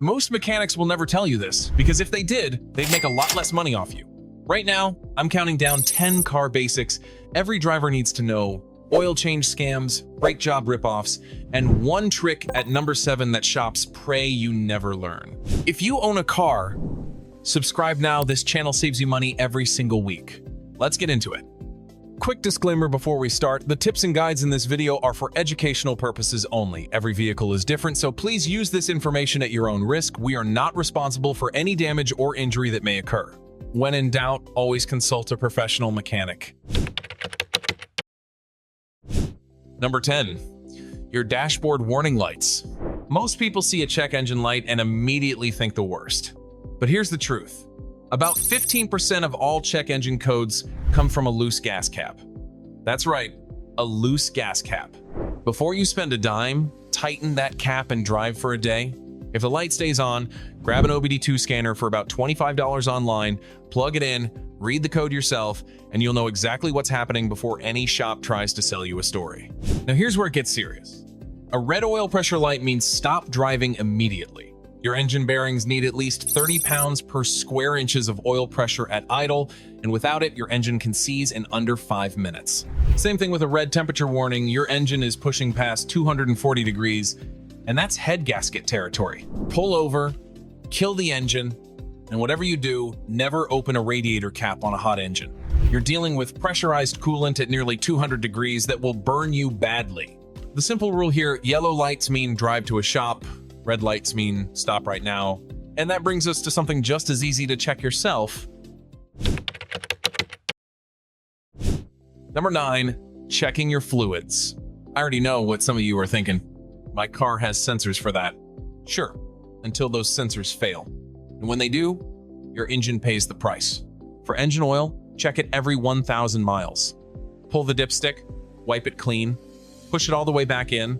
Most mechanics will never tell you this, because if they did, they'd make a lot less money off you. Right now, I'm counting down 10 car basics every driver needs to know, oil change scams, brake job ripoffs, and one trick at number 7 that shops pray you never learn. If you own a car, subscribe now. This channel saves you money every single week. Let's get into it. Quick disclaimer before we start, the tips and guides in this video are for educational purposes only. Every vehicle is different, so please use this information at your own risk. We are not responsible for any damage or injury that may occur. When in doubt, always consult a professional mechanic. Number 10, your dashboard warning lights. Most people see a check engine light and immediately think the worst. But here's the truth. About 15% of all check engine codes come from a loose gas cap. That's right, a loose gas cap. Before you spend a dime, tighten that cap and drive for a day. If the light stays on, grab an OBD2 scanner for about $25 online, plug it in, read the code yourself, and you'll know exactly what's happening before any shop tries to sell you a story. Now here's where it gets serious. A red oil pressure light means stop driving immediately. Your engine bearings need at least 30 pounds per square inches of oil pressure at idle, and without it, your engine can seize in under 5 minutes. Same thing with a red temperature warning. Your engine is pushing past 240 degrees, and that's head gasket territory. Pull over, kill the engine, and whatever you do, never open a radiator cap on a hot engine. You're dealing with pressurized coolant at nearly 200 degrees that will burn you badly. The simple rule here, yellow lights mean drive to a shop, red lights mean stop right now. And that brings us to something just as easy to check yourself. Number 9, checking your fluids. I already know what some of you are thinking. My car has sensors for that. Sure, until those sensors fail. And when they do, your engine pays the price. For engine oil, check it every 1,000 miles. Pull the dipstick, wipe it clean, push it all the way back in,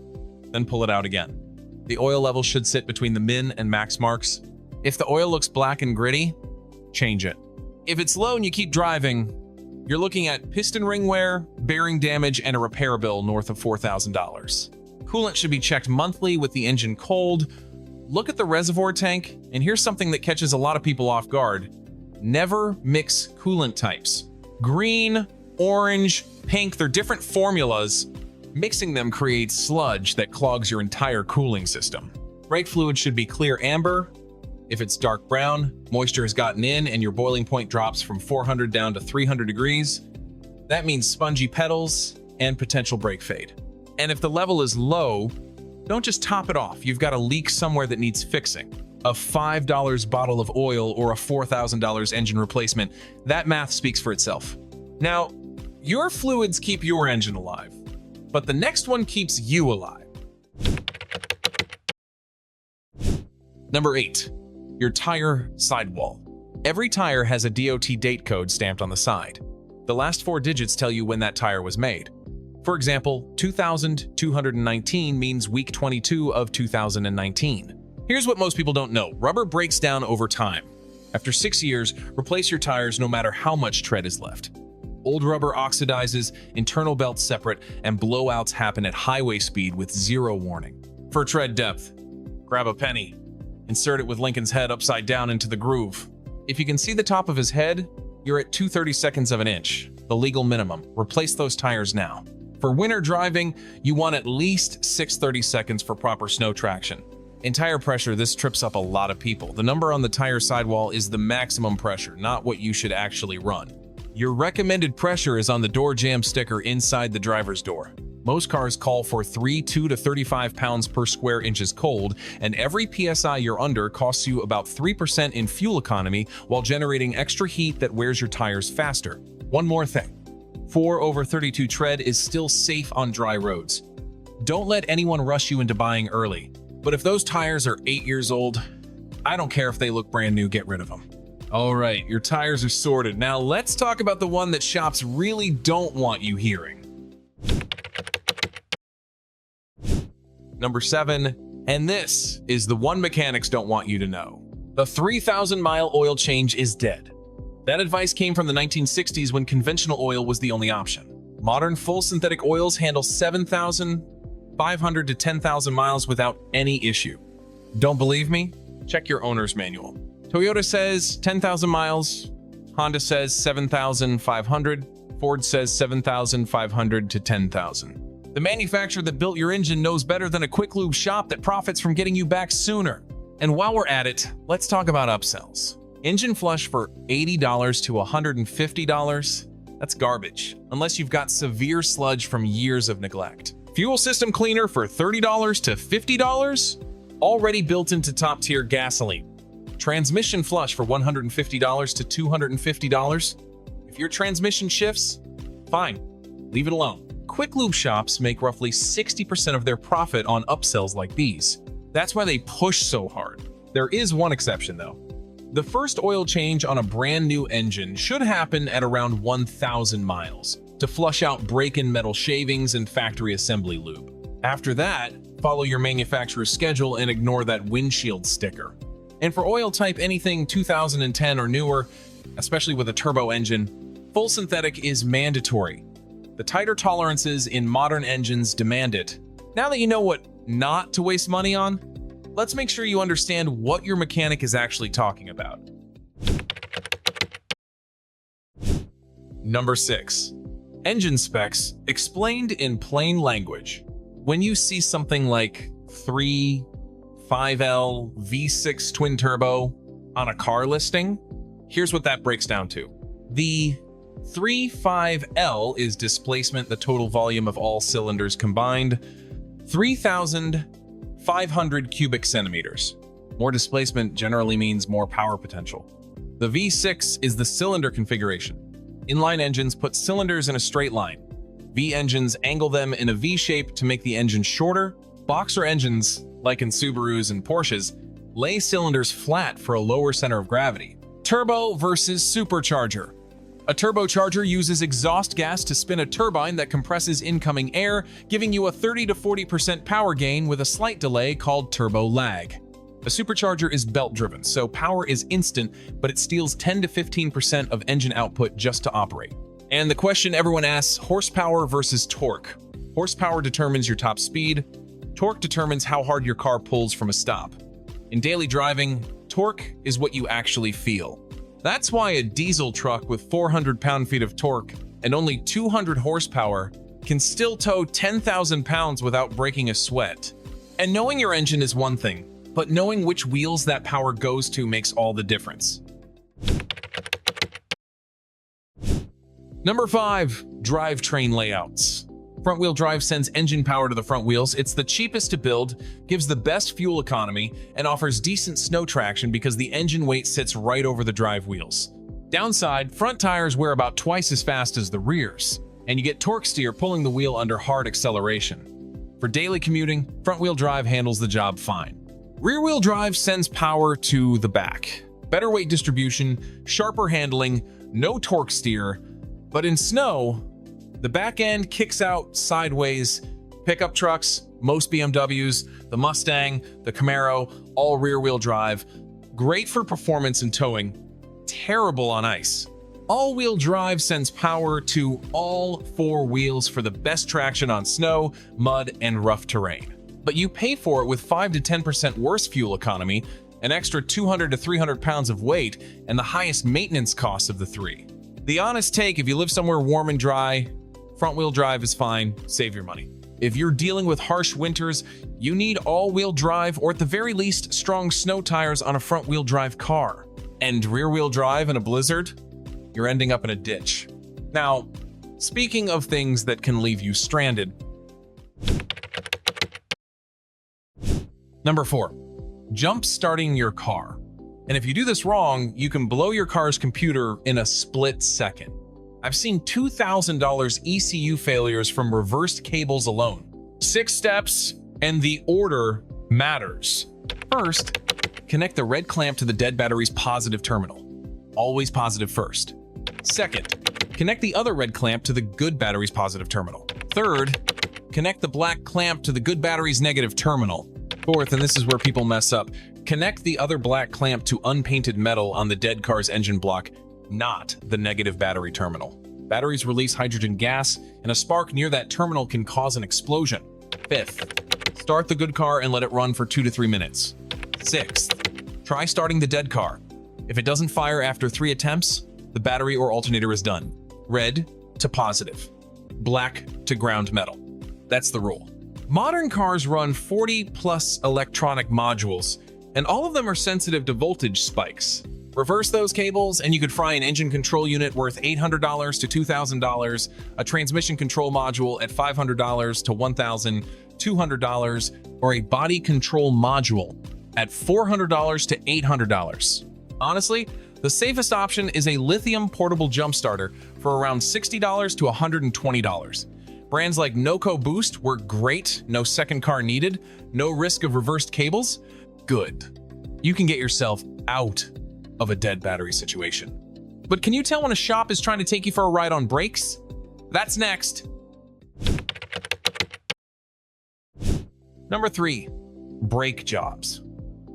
then pull it out again. The oil level should sit between the min and max marks. If the oil looks black and gritty, change it. If it's low and you keep driving, you're looking at piston ring wear, bearing damage, and a repair bill north of $4,000. Coolant should be checked monthly with the engine cold. Look at the reservoir tank, and here's something that catches a lot of people off guard. Never mix coolant types. Green, orange, pink, they're different formulas. Mixing them creates sludge that clogs your entire cooling system. Brake fluid should be clear amber. If it's dark brown, moisture has gotten in and your boiling point drops from 400 down to 300 degrees. That means spongy pedals and potential brake fade. And if the level is low, don't just top it off. You've got a leak somewhere that needs fixing. A $5 bottle of oil or a $4,000 engine replacement, that math speaks for itself. Now, your fluids keep your engine alive, but the next one keeps you alive. Number 8, your tire sidewall. Every tire has a DOT date code stamped on the side. The last 4 digits tell you when that tire was made. For example, 2,219 means week 22 of 2019. Here's what most people don't know. Rubber breaks down over time. After 6 years, replace your tires no matter how much tread is left. Old rubber oxidizes, internal belts separate, and blowouts happen at highway speed with 0 warning. For tread depth, grab a penny. Insert it with Lincoln's head upside down into the groove. If you can see the top of his head, you're at 2/32 of an inch, the legal minimum. Replace those tires now. For winter driving, you want at least 6/32 for proper snow traction. In tire pressure, this trips up a lot of people. The number on the tire sidewall is the maximum pressure, not what you should actually run. Your recommended pressure is on the door jamb sticker inside the driver's door. Most cars call for 32 to 35 pounds per square inches cold, and every PSI you're under costs you about 3% in fuel economy while generating extra heat that wears your tires faster. One more thing. 4/32 tread is still safe on dry roads. Don't let anyone rush you into buying early. But if those tires are 8 years old, I don't care if they look brand new, get rid of them. All right, your tires are sorted. Now let's talk about the one that shops really don't want you hearing. Number 7, and this is the one mechanics don't want you to know. The 3,000-mile oil change is dead. That advice came from the 1960s when conventional oil was the only option. Modern full synthetic oils handle 7,500 to 10,000 miles without any issue. Don't believe me? check your owner's manual. Toyota says 10,000 miles, Honda says 7,500, Ford says 7,500 to 10,000. The manufacturer that built your engine knows better than a quick lube shop that profits from getting you back sooner. And while we're at it, let's talk about upsells. Engine flush for $80 to $150? That's garbage, unless you've got severe sludge from years of neglect. Fuel system cleaner for $30 to $50? Already built into top-tier gasoline. Transmission flush for $150 to $250? If your transmission shifts, fine, leave it alone. Quick lube shops make roughly 60% of their profit on upsells like these. That's why they push so hard. There is one exception though. The first oil change on a brand new engine should happen at around 1,000 miles to flush out break-in metal shavings and factory assembly lube. After that, follow your manufacturer's schedule and ignore that windshield sticker. And for oil type anything 2010 or newer, especially with a turbo engine, full synthetic is mandatory. The tighter tolerances in modern engines demand it. Now that you know what not to waste money on, let's make sure you understand what your mechanic is actually talking about. Number 6. Engine specs explained in plain language. When you see something like 3.5L V6 twin turbo on a car listing, here's what that breaks down to. The 3.5L is displacement, the total volume of all cylinders combined, 3,500 cubic centimeters. More displacement generally means more power potential. The V6 is the cylinder configuration. Inline engines put cylinders in a straight line. V engines angle them in a V shape to make the engine shorter. Boxer engines, like in Subarus and Porsches, lay cylinders flat for a lower center of gravity. Turbo versus supercharger. A turbocharger uses exhaust gas to spin a turbine that compresses incoming air, giving you a 30 to 40% power gain with a slight delay called turbo lag. A supercharger is belt-driven, so power is instant, but it steals 10 to 15% of engine output just to operate. And the question everyone asks, horsepower versus torque. Horsepower determines your top speed. Torque determines how hard your car pulls from a stop. In daily driving, torque is what you actually feel. That's why a diesel truck with 400 pound-feet of torque and only 200 horsepower can still tow 10,000 pounds without breaking a sweat. And knowing your engine is one thing, but knowing which wheels that power goes to makes all the difference. Number 5, drivetrain layouts. Front-wheel drive sends engine power to the front wheels. It's the cheapest to build, gives the best fuel economy, and offers decent snow traction because the engine weight sits right over the drive wheels. Downside, front tires wear about twice as fast as the rears, and you get torque steer pulling the wheel under hard acceleration. For daily commuting, front-wheel drive handles the job fine. Rear-wheel drive sends power to the back. Better weight distribution, sharper handling, no torque steer, but in snow, the back end kicks out sideways. Pickup trucks, most BMWs, the Mustang, the Camaro, all rear-wheel drive. Great for performance and towing, terrible on ice. All-wheel drive sends power to all 4 wheels for the best traction on snow, mud, and rough terrain. But you pay for it with 5 to 10% worse fuel economy, an extra 200 to 300 pounds of weight, and the highest maintenance costs of the 3. The honest take, if you live somewhere warm and dry, front-wheel drive is fine, save your money. If you're dealing with harsh winters, you need all-wheel drive or at the very least strong snow tires on a front-wheel drive car. And rear-wheel drive in a blizzard? You're ending up in a ditch. Now, speaking of things that can leave you stranded. Number 4, jump starting your car. And if you do this wrong, you can blow your car's computer in a split second. I've seen $2,000 ECU failures from reversed cables alone. 6 steps, and the order matters. First, connect the red clamp to the dead battery's positive terminal. Always positive first. Second, connect the other red clamp to the good battery's positive terminal. Third, connect the black clamp to the good battery's negative terminal. Fourth, and this is where people mess up, connect the other black clamp to unpainted metal on the dead car's engine block, not the negative battery terminal. Batteries release hydrogen gas, and a spark near that terminal can cause an explosion. Fifth, start the good car and let it run for 2 to 3 minutes. Sixth, Try starting the dead car. If it doesn't fire after 3 attempts, the battery or alternator is done. Red to positive, black to ground metal. That's the rule. Modern cars run 40+ electronic modules, and all of them are sensitive to voltage spikes. Reverse those cables and you could fry an engine control unit worth $800 to $2,000, a transmission control module at $500 to $1,200, or a body control module at $400 to $800. Honestly, the safest option is a lithium portable jump starter for around $60 to $120. Brands like Noco Boost work great, no second car needed, no risk of reversed cables. Good. You can get yourself out of a dead battery situation. But can you tell when a shop is trying to take you for a ride on brakes? That's next. Number 3, brake jobs.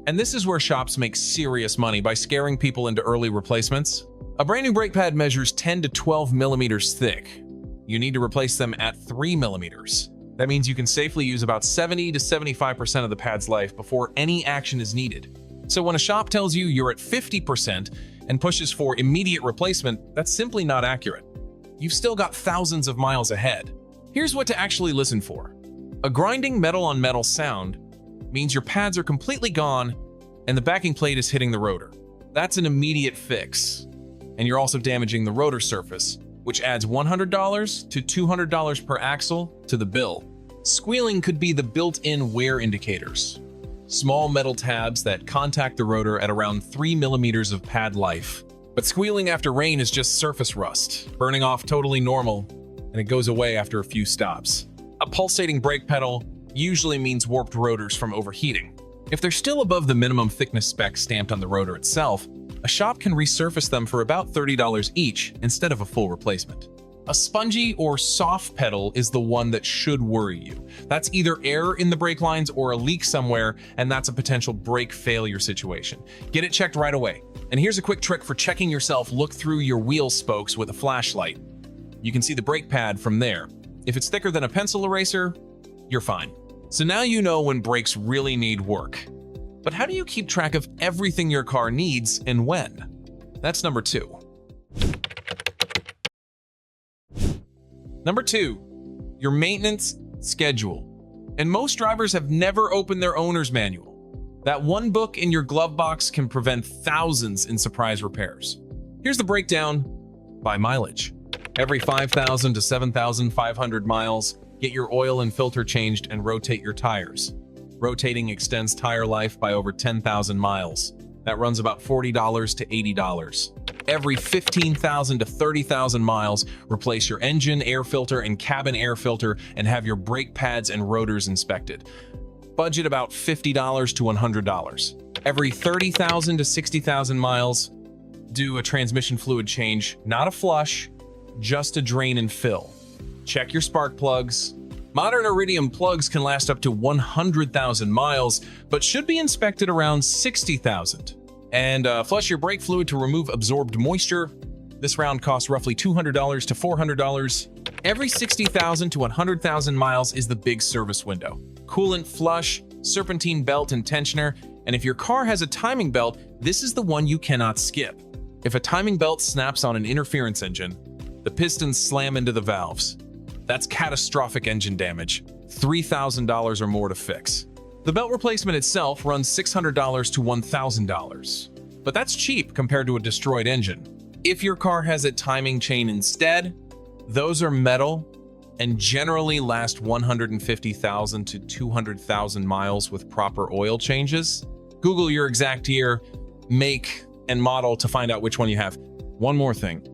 And this is where shops make serious money by scaring people into early replacements. A brand new brake pad measures 10 to 12 millimeters thick. You need to replace them at 3 millimeters. That means you can safely use about 70 to 75% of the pad's life before any action is needed. So when a shop tells you you're at 50% and pushes for immediate replacement, that's simply not accurate. You've still got thousands of miles ahead. Here's what to actually listen for. A grinding metal on metal sound means your pads are completely gone and the backing plate is hitting the rotor. That's an immediate fix. And you're also damaging the rotor surface, which adds $100 to $200 per axle to the bill. Squealing could be the built-in wear indicators. Small metal tabs that contact the rotor at around 3 millimeters of pad life. But squealing after rain is just surface rust, burning off totally normal, and it goes away after a few stops. A pulsating brake pedal usually means warped rotors from overheating. If they're still above the minimum thickness spec stamped on the rotor itself, a shop can resurface them for about $30 each instead of a full replacement. A spongy or soft pedal is the one that should worry you. That's either air in the brake lines or a leak somewhere, and that's a potential brake failure situation. Get it checked right away. And here's a quick trick for checking yourself. Look through your wheel spokes with a flashlight. You can see the brake pad from there. If it's thicker than a pencil eraser, you're fine. So now you know when brakes really need work. But how do you keep track of everything your car needs and when? That's number 2. Number 2, your maintenance schedule. And most drivers have never opened their owner's manual. That one book in your glove box can prevent thousands in surprise repairs. Here's the breakdown by mileage. Every 5,000 to 7,500 miles, get your oil and filter changed and rotate your tires. Rotating extends tire life by over 10,000 miles. That runs about $40 to $80. Every 15,000 to 30,000 miles, replace your engine, air filter, and cabin air filter and have your brake pads and rotors inspected. Budget about $50 to $100. Every 30,000 to 60,000 miles, do a transmission fluid change, not a flush, just a drain and fill. Check your spark plugs. Modern iridium plugs can last up to 100,000 miles, but should be inspected around 60,000. And flush your brake fluid to remove absorbed moisture. This round costs roughly $200 to $400. Every 60,000 to 100,000 miles is the big service window. Coolant flush, serpentine belt and tensioner, and if your car has a timing belt, this is the one you cannot skip. If a timing belt snaps on an interference engine, the pistons slam into the valves. That's catastrophic engine damage, $3,000 or more to fix. The belt replacement itself runs $600 to $1,000, but that's cheap compared to a destroyed engine. If your car has a timing chain instead, those are metal and generally last 150,000 to 200,000 miles with proper oil changes. Google your exact year, make, and model to find out which one you have. One more thing.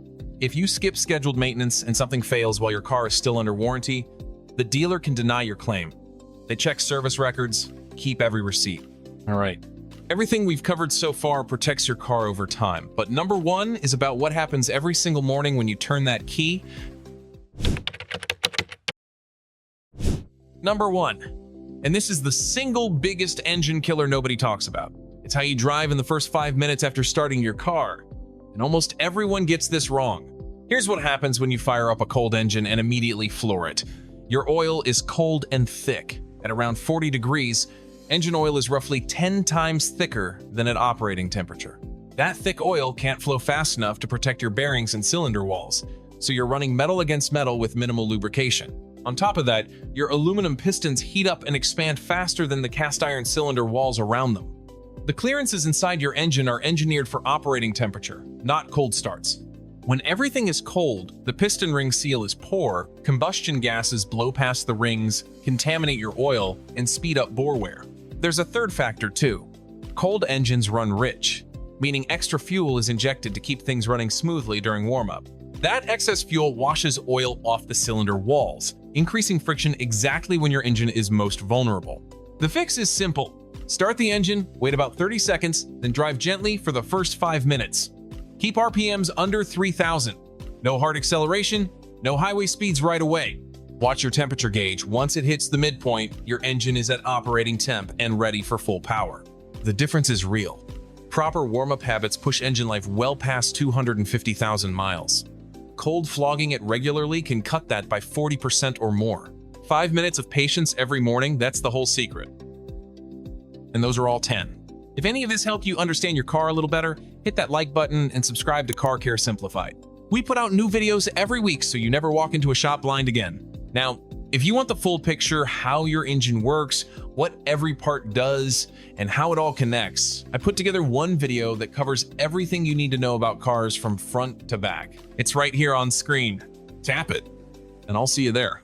If you skip scheduled maintenance and something fails while your car is still under warranty, the dealer can deny your claim. They check service records, keep every receipt. All right. Everything we've covered so far protects your car over time, but number 1 is about what happens every single morning when you turn that key. Number 1, and this is the single biggest engine killer nobody talks about. It's how you drive in the first 5 minutes after starting your car. And almost everyone gets this wrong. Here's what happens when you fire up a cold engine and immediately floor it. Your oil is cold and thick. At around 40 degrees, Engine oil is roughly 10 times thicker than at operating temperature. That thick oil can't flow fast enough to protect your bearings and cylinder walls, so you're running metal against metal with minimal lubrication. On top of that, your aluminum pistons heat up and expand faster than the cast iron cylinder walls around them. The clearances inside your engine are engineered for operating temperature, not cold starts. When everything is cold, the piston ring seal is poor, combustion gases blow past the rings, contaminate your oil, and speed up bore wear. There's a third factor too. Cold engines run rich, meaning extra fuel is injected to keep things running smoothly during warm-up. That excess fuel washes oil off the cylinder walls, increasing friction exactly when your engine is most vulnerable. The fix is simple. Start the engine, wait about 30 seconds, then drive gently for the first 5 minutes. Keep RPMs under 3,000. No hard acceleration, no highway speeds right away. Watch your temperature gauge. Once it hits the midpoint, your engine is at operating temp and ready for full power. The difference is real. Proper warm-up habits push engine life well past 250,000 miles. Cold flogging it regularly can cut that by 40% or more. 5 minutes of patience every morning, that's the whole secret. And those are all 10. If any of this helped you understand your car a little better, hit that like button and subscribe to Car Care Simplified. We put out new videos every week so you never walk into a shop blind again. Now, if you want the full picture, how your engine works, what every part does, and how it all connects, I put together one video that covers everything you need to know about cars from front to back. It's right here on screen. Tap it, and I'll see you there.